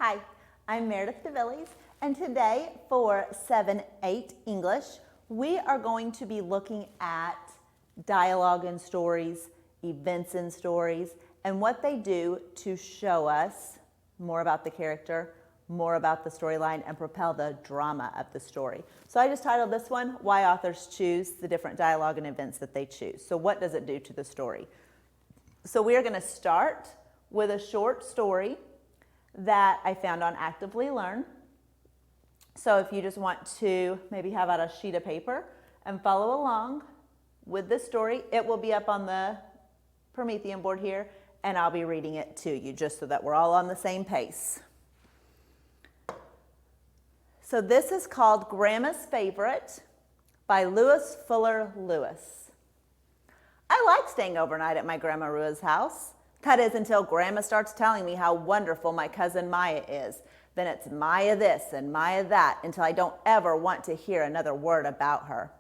Hi, I'm Meredith DeVillez, and today for 7-8 English, we are going to be looking at dialogue in stories, events in stories, and what they do to show us more about the character, more about the storyline, and propel the drama of the story. So I just titled this one, Why Authors Choose the Different Dialogue and Events That They Choose. So what does it do to the story? So we are going to start with a short story that I found on Actively Learn. So if you just want to maybe have out a sheet of paper and follow along with this story, it will be up on the Promethean board here, and I'll be reading it to you just so that we're all on the same pace. So this is called Grandma's Favorite by Lewis Fuller Lewis. I like staying overnight at my Grandma Rua's house. That is until Grandma starts telling me how wonderful my cousin Maya is. Then it's Maya this and Maya that until I don't ever want to hear another word about her.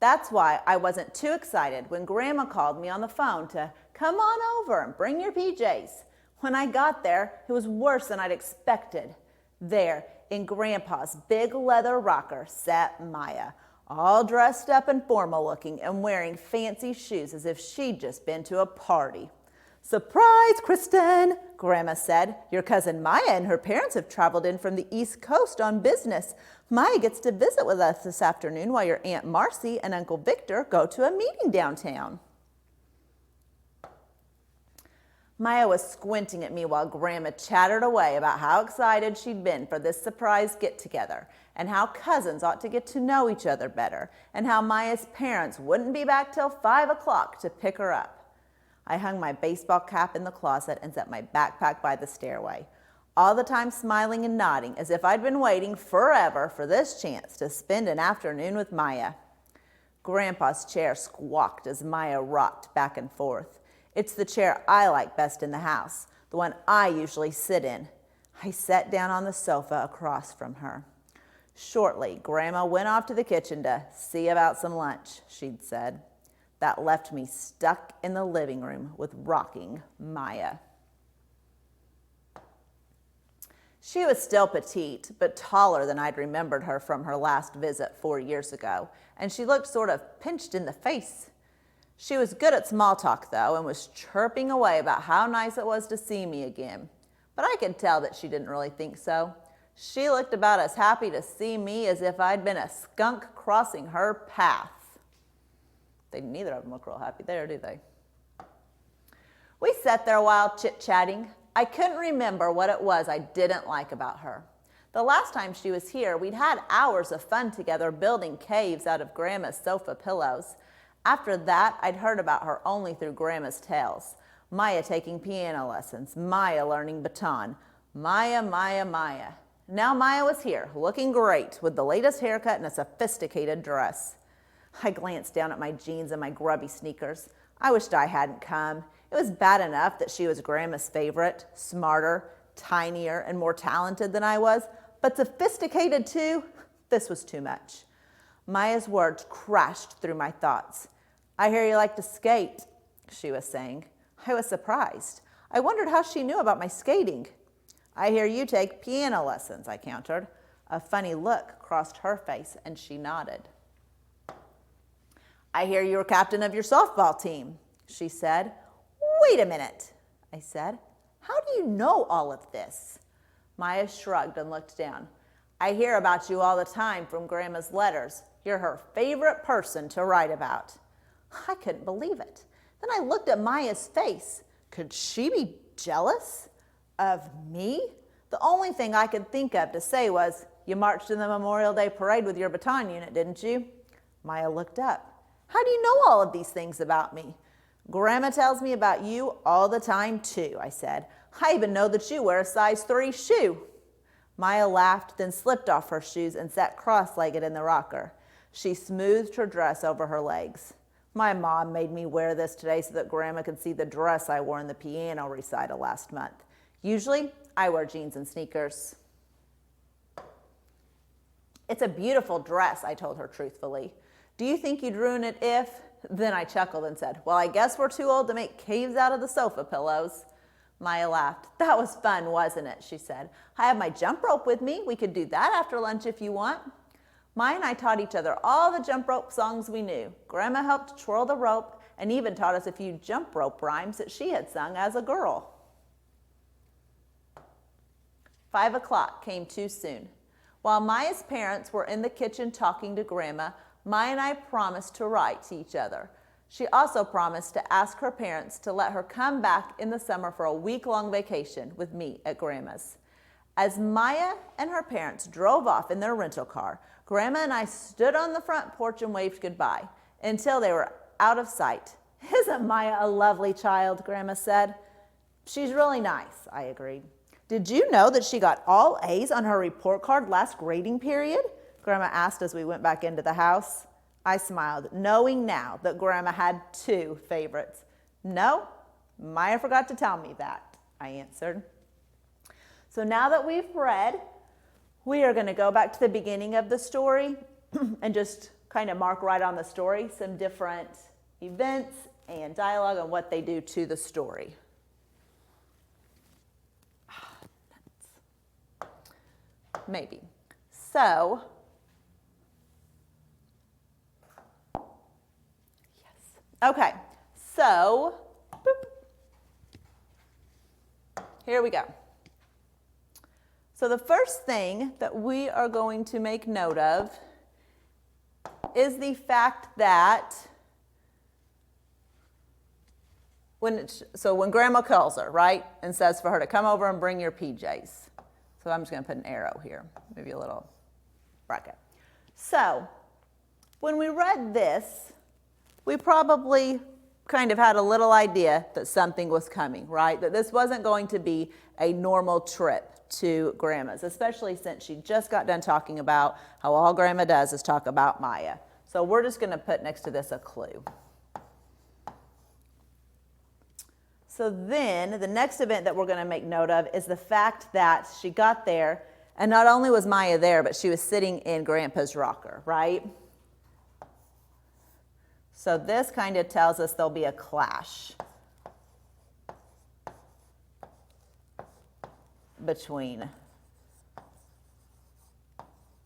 That's why I wasn't too excited when Grandma called me on the phone to come on over and bring your PJs. When I got there, it was worse than I'd expected. There, in Grandpa's big leather rocker, sat Maya, all dressed up and formal looking and wearing fancy shoes as if she'd just been to a party. "Surprise, Kristen," Grandma said. "Your cousin Maya and her parents have traveled in from the East Coast on business. Maya gets to visit with us this afternoon while your Aunt Marcy and Uncle Victor go to a meeting downtown." Maya was squinting at me while Grandma chattered away about how excited she'd been for this surprise get-together and how cousins ought to get to know each other better and how Maya's parents wouldn't be back till 5 o'clock to pick her up. I hung my baseball cap in the closet and set my backpack by the stairway, all the time smiling and nodding as if I'd been waiting forever for this chance to spend an afternoon with Maya. Grandpa's chair squawked as Maya rocked back and forth. It's the chair I like best in the house, the one I usually sit in. I sat down on the sofa across from her. Shortly, Grandma went off to the kitchen to see about some lunch, she'd said. That left me stuck in the living room with rocking Maya. She was still petite, but taller than I'd remembered her from her last visit 4 years ago, and she looked sort of pinched in the face. She was good at small talk, though, and was chirping away about how nice it was to see me again. But I could tell that she didn't really think so. She looked about as happy to see me as if I'd been a skunk crossing her path. Neither of them look real happy there, do they? We sat there a while chit-chatting. I couldn't remember what it was I didn't like about her. The last time she was here, we'd had hours of fun together building caves out of Grandma's sofa pillows. After that, I'd heard about her only through Grandma's tales. Maya taking piano lessons, Maya learning baton, Maya, Maya, Maya. Now Maya was here, looking great, with the latest haircut and a sophisticated dress. I glanced down at my jeans and my grubby sneakers. I wished I hadn't come. It was bad enough that she was Grandma's favorite, smarter, tinier, and more talented than I was, but sophisticated too? This was too much. Maya's words crashed through my thoughts. "I hear you like to skate," she was saying. I was surprised. I wondered how she knew about my skating. "I hear you take piano lessons," I countered. A funny look crossed her face, and she nodded. "I hear you're captain of your softball team," she said. "Wait a minute," I said. "How do you know all of this?" Maya shrugged and looked down. "I hear about you all the time from Grandma's letters. You're her favorite person to write about." I couldn't believe it. Then I looked at Maya's face. Could she be jealous of me? The only thing I could think of to say was, "You marched in the Memorial Day parade with your baton unit, didn't you?" Maya looked up. "How do you know all of these things about me?" "Grandma tells me about you all the time, too," I said. "I even know that you wear a size 3 shoe." Maya laughed, then slipped off her shoes and sat cross-legged in the rocker. She smoothed her dress over her legs. "My mom made me wear this today so that Grandma could see the dress I wore in the piano recital last month. Usually, I wear jeans and sneakers." "It's a beautiful dress," I told her truthfully. "Do you think you'd ruin it if—" Then I chuckled and said, "Well, I guess we're too old to make caves out of the sofa pillows." Maya laughed. That was fun, wasn't it? She said. I have my jump rope with me. We could do that after lunch if you want. Maya and I taught each other all the jump rope songs we knew. Grandma helped twirl the rope and even taught us a few jump rope rhymes that she had sung as a girl. 5 o'clock came too soon. While Maya's parents were in the kitchen talking to Grandma, Maya and I promised to write to each other. She also promised to ask her parents to let her come back in the summer for a week-long vacation with me at Grandma's. As Maya and her parents drove off in their rental car, Grandma and I stood on the front porch and waved goodbye until they were out of sight. Isn't Maya a lovely child? Grandma said. She's really nice, I agreed. Did you know that she got all A's on her report card last grading period? Grandma asked as we went back into the house. I smiled, knowing now that Grandma had 2 favorites. No, Maya forgot to tell me that, I answered. So now that we've read, we are going to go back to the beginning of the story and just kind of mark right on the story some different events and dialogue and what they do to the story. Maybe. So, yes. Okay, so, boop. Here we go. So the first thing that we are going to make note of is the fact that when Grandma calls her, right, and says for her to come over and bring your PJs. So I'm just going to put an arrow here, maybe a little bracket. So when we read this, we probably kind of had a little idea that something was coming, right? That this wasn't going to be a normal trip to Grandma's, especially since she just got done talking about how all Grandma does is talk about Maya. So we're just going to put next to this a clue. So then the next event that we're going to make note of is the fact that she got there, and not only was Maya there, but she was sitting in Grandpa's rocker, right? So this kind of tells us there'll be a clash between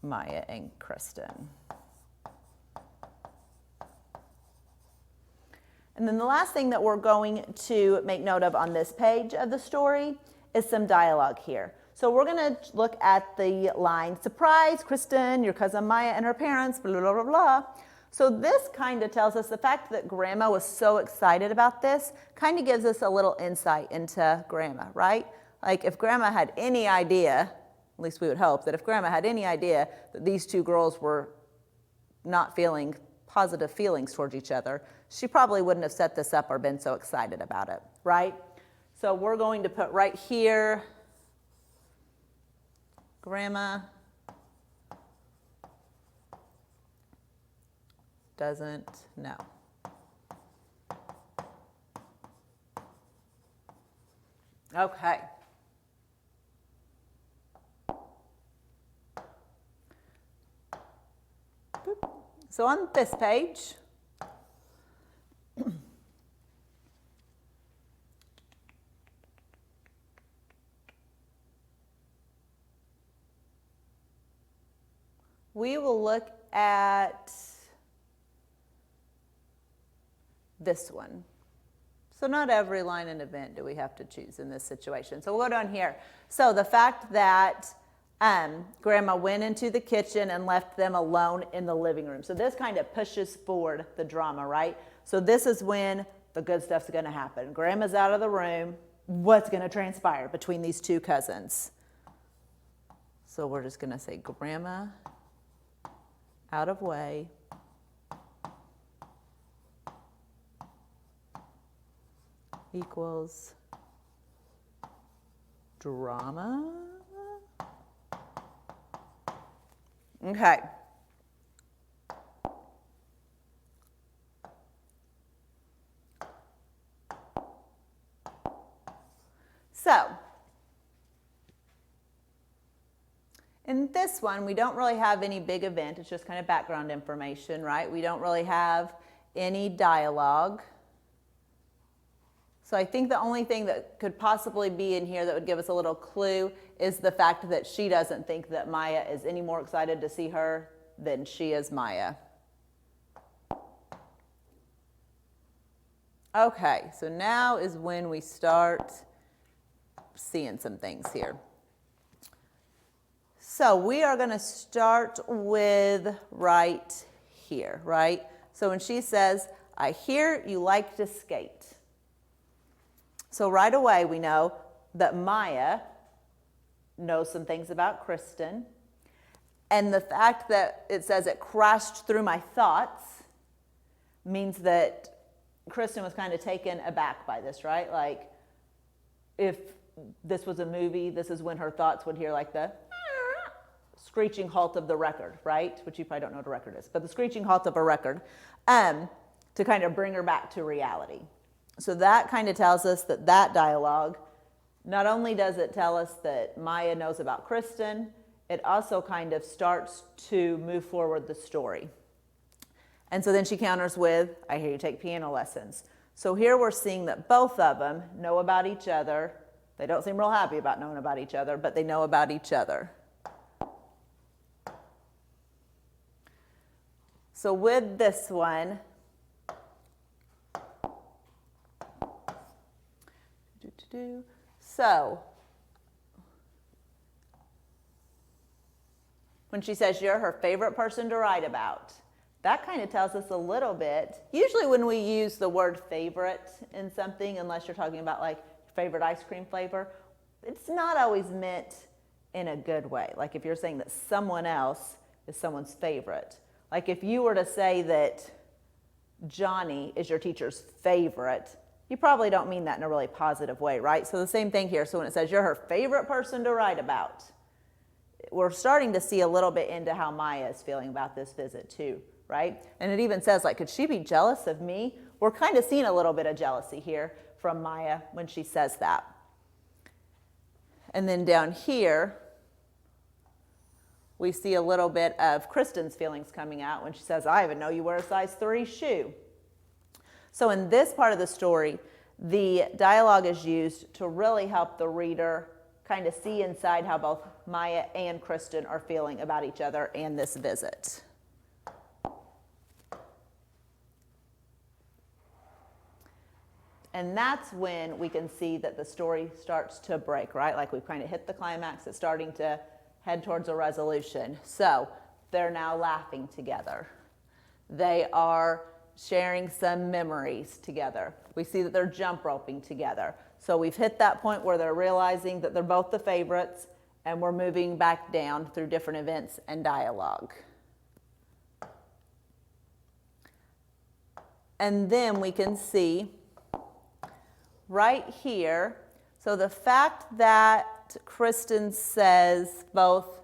Maya and Kristen. And then the last thing that we're going to make note of on this page of the story is some dialogue here. So we're going to look at the line, surprise, Kristen, your cousin Maya and her parents, blah, blah, blah, blah. So this kind of tells us the fact that Grandma was so excited about this kind of gives us a little insight into Grandma, right? Like if Grandma had any idea, at least we would hope, that if Grandma had any idea that these 2 girls were not feeling positive feelings towards each other, she probably wouldn't have set this up or been so excited about it, right? So we're going to put right here, Grandma doesn't know. Okay. Boop. So on this page, we will look at this one. So not every line and event do we have to choose in this situation. So we'll go down here. So the fact that Grandma went into the kitchen and left them alone in the living room. So this kind of pushes forward the drama, right? So this is when the good stuff's going to happen. Grandma's out of the room. What's going to transpire between these 2 cousins? So we're just going to say Grandma out of way. Equals drama. Okay. So, in this one, we don't really have any big event. It's just kind of background information, right? We don't really have any dialogue. So I think the only thing that could possibly be in here that would give us a little clue is the fact that she doesn't think that Maya is any more excited to see her than she is Maya. Okay, so now is when we start seeing some things here. So we are going to start with right here, right? So when she says, I hear you like to skate. So right away we know that Maya knows some things about Kristen. And the fact that it says it crashed through my thoughts means that Kristen was kind of taken aback by this, right? Like if this was a movie, this is when her thoughts would hear like the screeching halt of the record, right? Which you probably don't know what a record is, but the screeching halt of a record to kind of bring her back to reality. So that kind of tells us that that dialogue, not only does it tell us that Maya knows about Kristen, it also kind of starts to move forward the story. And so then she counters with, I hear you take piano lessons. So here we're seeing that both of them know about each other. They don't seem real happy about knowing about each other, but they know about each other. So with this one, so when she says you're her favorite person to write about, that kind of tells us a little bit. Usually when we use the word favorite in something, unless you're talking about like favorite ice cream flavor, it's not always meant in a good way. Like if you're saying that someone else is someone's favorite. Like if you were to say that Johnny is your teacher's favorite, you probably don't mean that in a really positive way, right? So the same thing here. So when it says you're her favorite person to write about, we're starting to see a little bit into how Maya is feeling about this visit too, right? And it even says, like, could she be jealous of me? We're kind of seeing a little bit of jealousy here from Maya when she says that. And then down here, we see a little bit of Kristen's feelings coming out when she says, I even know you wear a size 3 shoe. So in this part of the story, the dialogue is used to really help the reader kind of see inside how both Maya and Kristen are feeling about each other and this visit. And that's when we can see that the story starts to break, right? Like we've kind of hit the climax, it's starting to head towards a resolution. So they're now laughing together. They are sharing some memories together. We see that they're jump roping together. So we've hit that point where they're realizing that they're both the favorites, and we're moving back down through different events and dialogue. And then we can see right here, so the fact that Kristen says both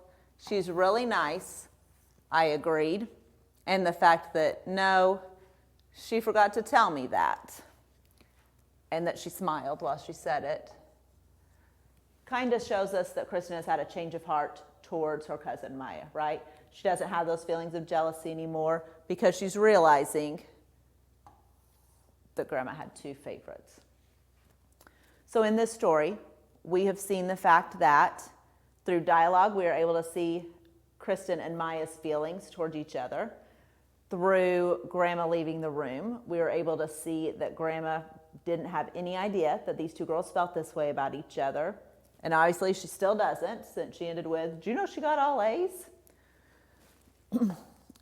she's really nice, I agreed, and the fact that no, she forgot to tell me that, and that she smiled while she said it, kind of shows us that Kristen has had a change of heart towards her cousin Maya, right? She doesn't have those feelings of jealousy anymore because she's realizing that Grandma had 2 favorites. So in this story, we have seen the fact that through dialogue, we are able to see Kristen and Maya's feelings towards each other. Through Grandma leaving the room, we were able to see that Grandma didn't have any idea that these 2 girls felt this way about each other. And obviously she still doesn't, since she ended with, do you know she got all A's?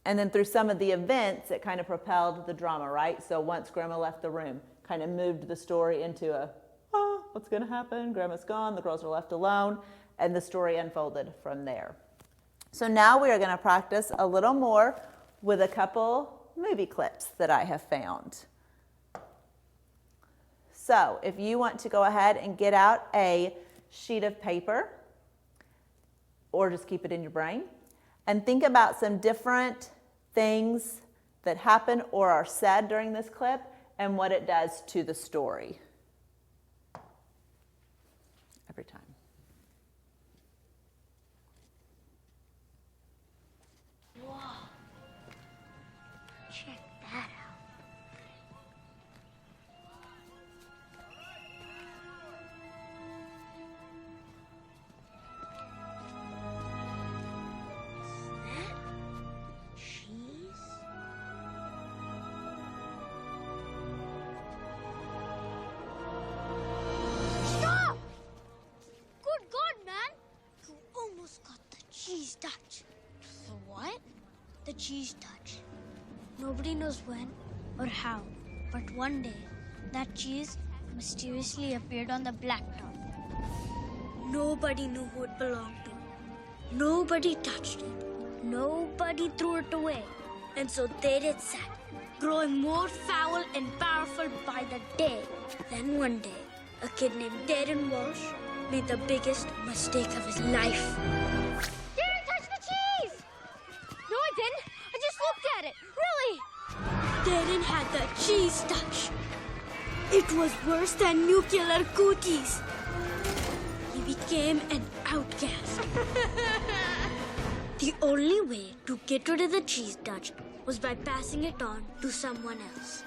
And then through some of the events, it kind of propelled the drama, right? So once Grandma left the room, kind of moved the story into a, oh, what's going to happen? Grandma's gone, the girls are left alone, and the story unfolded from there. So now we are going to practice a little more with a couple movie clips that I have found. So if you want to go ahead and get out a sheet of paper, or just keep it in your brain, and think about some different things that happen or are said during this clip and what it does to the story. Every time. Whoa. Check that out. cheese touch. The what? The cheese touch. Nobody knows when or how, but one day, that cheese mysteriously appeared on the blacktop. Nobody knew who it belonged to. Nobody touched it. Nobody threw it away. And so there it sat, growing more foul and powerful by the day. Then one day, a kid named Darren Walsh made the biggest mistake of his life. Darren touched the cheese! No, I didn't. I just looked at it. Really? Darren had the cheese touch. It was worse than nuclear cookies. He became an outcast. The only way to get rid of the cheese touch was by passing it on to someone else.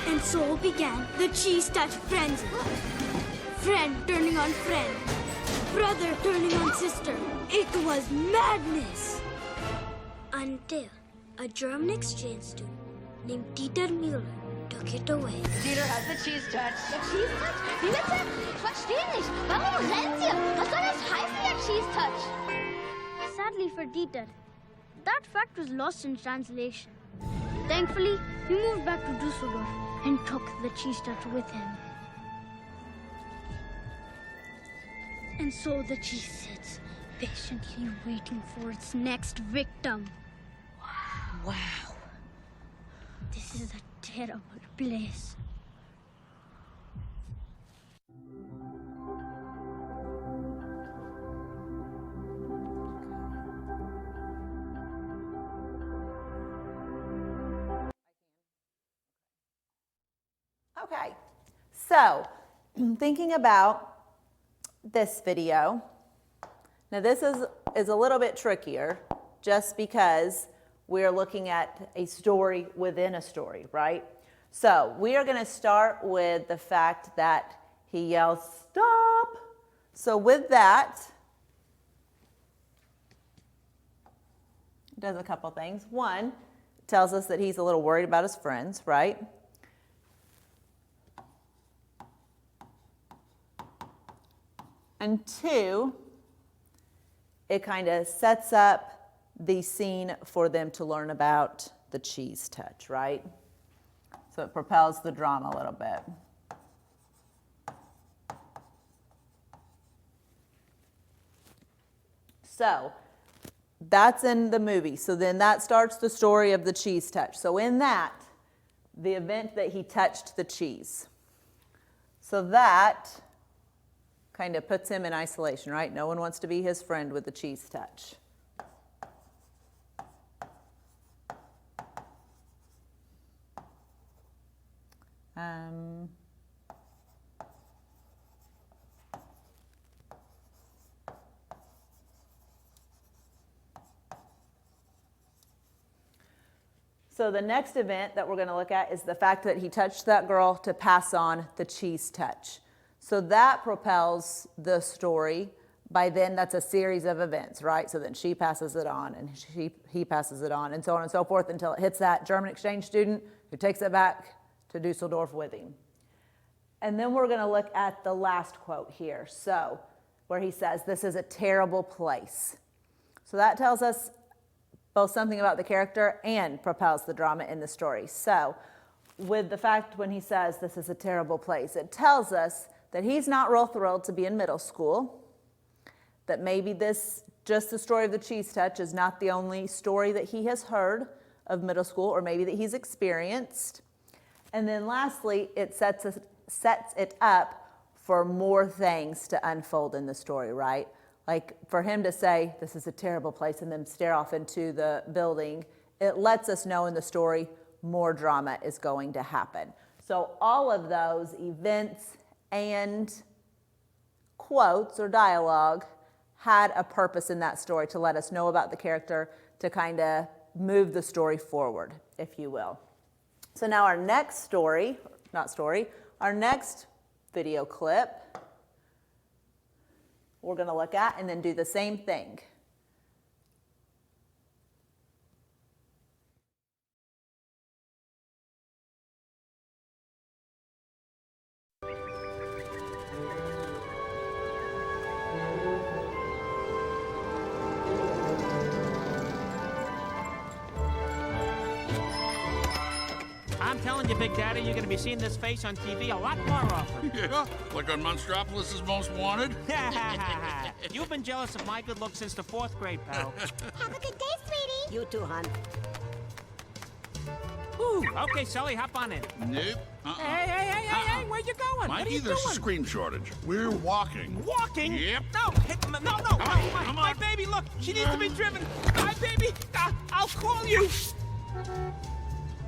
And so began the cheese touch frenzy. Friend turning on friend. Brother turning on sister. It was madness. Until a German exchange student named Dieter Müller took it away. Dieter hat the cheese touch. Der Cheese Touch? Wie bitte? Ich verstehe nicht. Warum rennt ihr? Was soll das heißen, der Cheese Touch? Sadly for Dieter, that fact was lost in translation. Thankfully, he moved back to Dusseldorf and took the cheese touch with him. And so the cheese sits, patiently waiting for its next victim. Wow. This is a terrible place. Okay, so thinking about this video, now this is a little bit trickier just because we're looking at a story within a story, right? So we are going to start with the fact that he yells, "Stop!" So with that, it does a couple things. One, it tells us that he's a little worried about his friends, right? And two, it kind of sets up the scene for them to learn about the cheese touch, right? So it propels the drama a little bit. So that's in the movie. So then that starts the story of the cheese touch. So in that, the event that he touched the cheese. So that kind of puts him in isolation, right? No one wants to be his friend with the cheese touch. So the next event that we're going to look at is the fact that he touched that girl to pass on the cheese touch. So that propels the story. By then, that's a series of events, right? So then she passes it on, and he passes it on, and so on and so forth until it hits that German exchange student who takes it back to Dusseldorf with him. And then we're going to look at the last quote here, so where he says, "This is a terrible place." So that tells us both something about the character and propels the drama in the story. So with the fact when he says, "This is a terrible place," it tells us that he's not real thrilled to be in middle school, that maybe just the story of the cheese touch is not the only story that he has heard of middle school, or maybe that he's experienced. And then lastly, it sets it up for more things to unfold in the story, right? Like for him to say, "This is a terrible place," and then stare off into the building, it lets us know in the story more drama is going to happen. So all of those events and quotes or dialogue had a purpose in that story to let us know about the character, to kind of move the story forward, if you will. So now our next our next video clip, we're going to look at and then do the same thing. you, Big Daddy. You're gonna be seeing this face on TV a lot more often. Yeah, like on Monstropolis' Most Wanted. You've been jealous of my good looks since the 4th grade, pal. Have a good day, sweetie. You too, hon. Ooh, okay, Sully, hop on in. Nope. Hey, where you going? What are Mikey, you there's doing? a scream shortage. We're walking. Walking? Yep. No, no, my baby, look, she needs to be driven. My baby, I'll call you.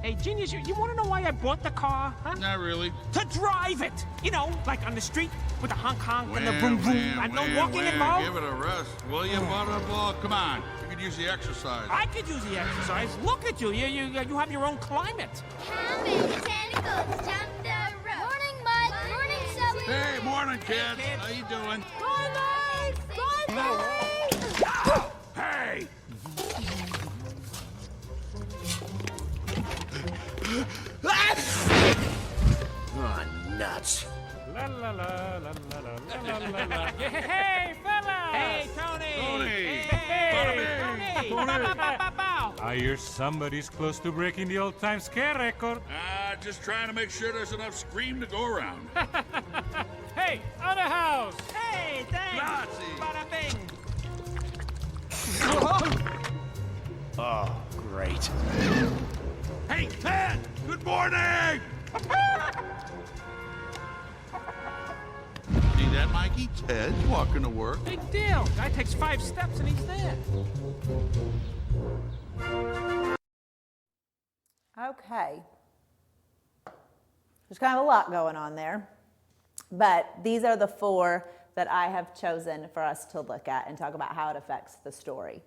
Hey, genius, you want to know why I bought the car, huh? Not really. To drive it. You know, like on the street with the honk and the vroom vroom and no walking involved. Give it a rest, will you, Butterball? Come on, you could use the exercise. I could use the exercise. Look at you. You have your own climate. How many tentacles jump the rope? Morning, Mud. Morning, Sully. Hey, morning, kids. Hey, kids. How you doing? Hey! Oh, nuts. La la la la la la la la. Hey, fellas! Hey, Tony! Hey, Tony! Bow. I hear somebody's close to breaking the all-time scare record. Just trying to make sure there's enough scream to go around. Hey, other house! Hey, thanks! Grazie. Bada bing! Oh, great. Hey, Ted! Good morning! See that, Mikey? Ted walking to work. Big deal. Guy takes 5 steps and he's there. Okay. There's kind of a lot going on there, but these are the 4 that I have chosen for us to look at and talk about how it affects the story.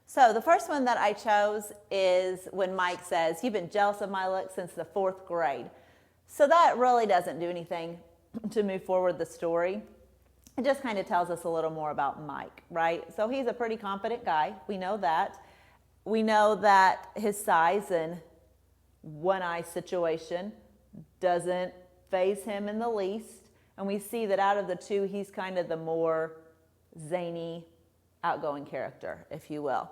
So the first one that I chose is when Mike says, "You've been jealous of my looks since the 4th grade." So that really doesn't do anything to move forward the story. It just kind of tells us a little more about Mike, right? So he's a pretty confident guy. We know that. We know that his size and one-eye situation doesn't faze him in the least. And we see that out of the 2, he's kind of the more zany, outgoing character, if you will.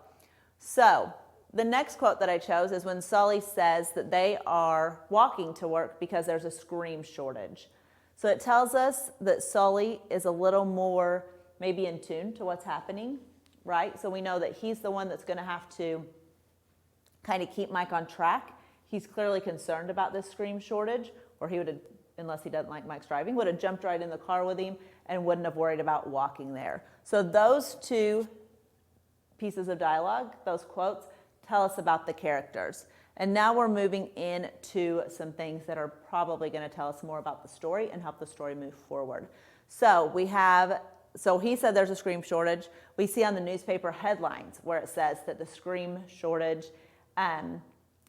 So the next quote that I chose is when Sully says that they are walking to work because there's a scream shortage. So it tells us that Sully is a little more maybe in tune to what's happening, right? So we know that he's the one that's going to have to kind of keep Mike on track. He's clearly concerned about this scream shortage, or he would have, unless he doesn't like Mike's driving, would have jumped right in the car with him and wouldn't have worried about walking there. So those 2 pieces of dialogue, those quotes, tell us about the characters. And now we're moving into some things that are probably going to tell us more about the story and help the story move forward. So he said there's a scream shortage. We see on the newspaper headlines where it says that the scream shortage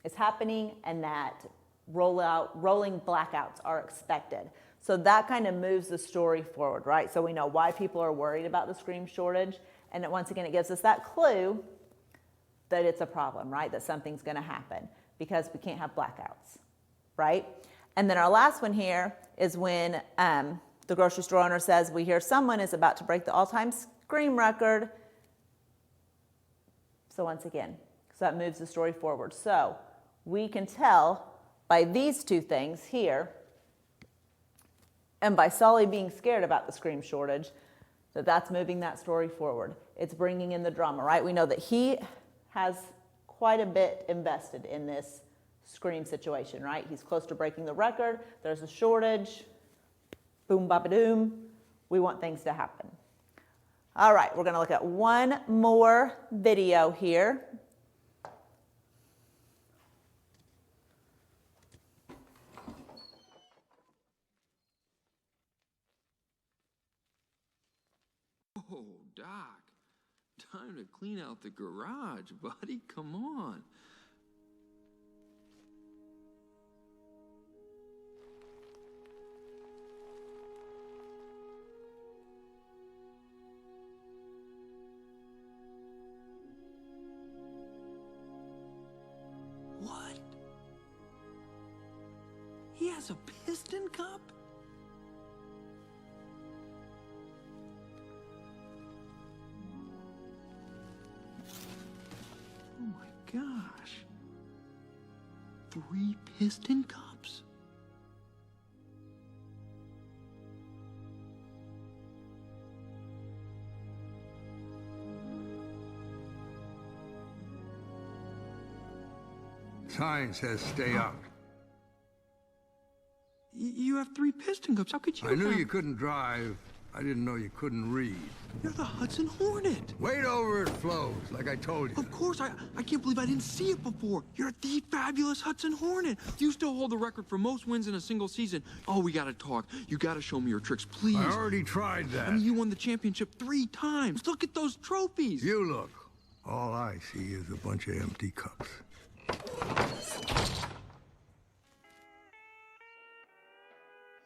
is happening and that rolling blackouts are expected. So that kind of moves the story forward, right? So we know why people are worried about the scream shortage. And once again, it gives us that clue that it's a problem, right? That something's going to happen because we can't have blackouts, right? And then our last one here is when the grocery store owner says, "We hear someone is about to break the all-time scream record." So once again, so that moves the story forward. So we can tell by these 2 things here, and by Sully being scared about the scream shortage, that's moving that story forward. It's bringing in the drama, right? We know that he has quite a bit invested in this scream situation, right? He's close to breaking the record. There's a shortage. Boom, bop, doom. We want things to happen. All right, we're going to look at one more video here. Oh, Doc, time to clean out the garage, buddy. Come on. What? He has a piston cup? Oh my gosh. 3 piston cups? Sign says stay out. You have 3 piston cups. How could you I knew have... you couldn't drive. I didn't know you couldn't read. You're the Hudson Hornet. Wait over it flows, like I told you. Of course, I can't believe I didn't see it before. You're the fabulous Hudson Hornet. You still hold the record for most wins in a single season. Oh, we gotta talk. You gotta show me your tricks, please. I already tried that. I mean, you won the championship 3 times. Look at those trophies. You look. All I see is a bunch of empty cups.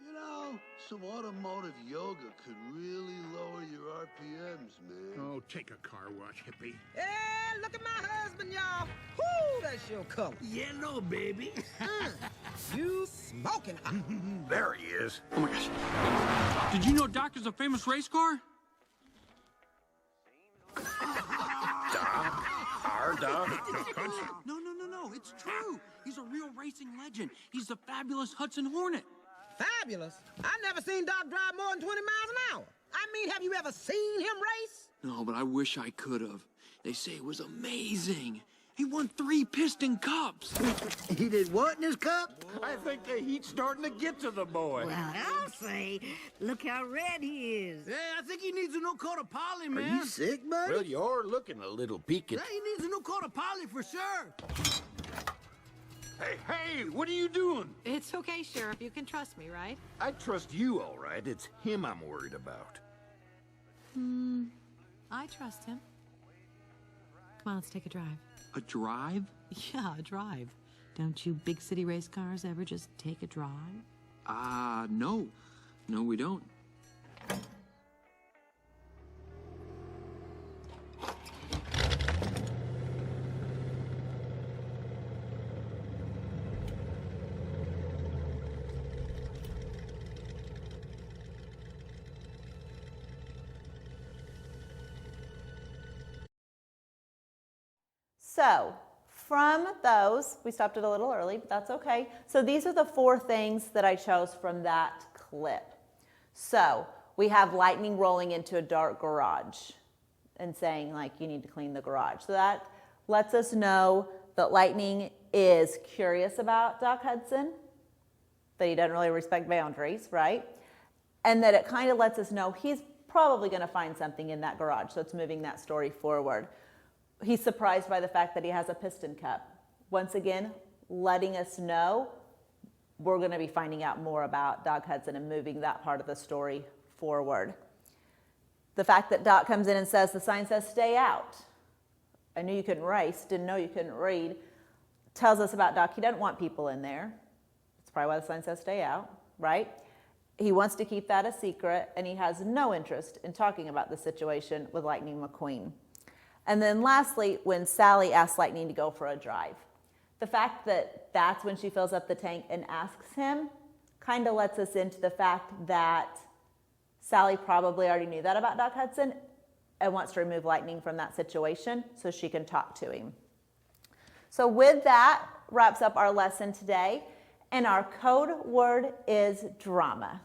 You know, some automotive yoga could really lower your RPMs, man. Oh, take a car wash, hippie. Hey, look at my husband, y'all. Whoo, that's your color. Yellow, baby. You smoking. There he is. Oh my gosh. Did you know Doc is a famous race car? Our Doc. No. It's true. He's a real racing legend. He's the fabulous Hudson Hornet. Fabulous. I never seen Doc drive more than 20 miles an hour. I mean, have you ever seen him race? No, but I wish I could have. They say it was amazing. He won 3 piston cups. He did what in his cup? I think the heat's starting to get to the boy. Well, I'll say, look how red he is. Hey, I think he needs a new coat of poly, man. Are you sick, buddy? Well, you're looking a little peaked. Yeah, he needs a new coat of poly for sure. Hey, what are you doing? It's okay, Sheriff. You can trust me, right? I trust you, all right. It's him I'm worried about. I trust him. Come on, let's take a drive. A drive? Yeah, a drive. Don't you big city race cars ever just take a drive? No. No, we don't. So from those, we stopped it a little early, but that's okay. So these are the 4 things that I chose from that clip. So we have lightning rolling into a dark garage and saying, like, you need to clean the garage. So that lets us know that Lightning is curious about Doc Hudson, that he doesn't really respect boundaries, right? And that it kind of lets us know he's probably going to find something in that garage. So it's moving that story forward. He's surprised by the fact that he has a piston cup. Once again, letting us know we're going to be finding out more about Doc Hudson and moving that part of the story forward. The fact that Doc comes in and says, the sign says stay out. I knew you couldn't race, didn't know you couldn't read. Tells us about Doc. He doesn't want people in there. That's probably why the sign says stay out, right? He wants to keep that a secret, and he has no interest in talking about the situation with Lightning McQueen. And then lastly, when Sally asks Lightning to go for a drive, the fact that that's when she fills up the tank and asks him kind of lets us into the fact that Sally probably already knew that about Doc Hudson and wants to remove Lightning from that situation so she can talk to him. So with that, wraps up our lesson today. And our code word is drama.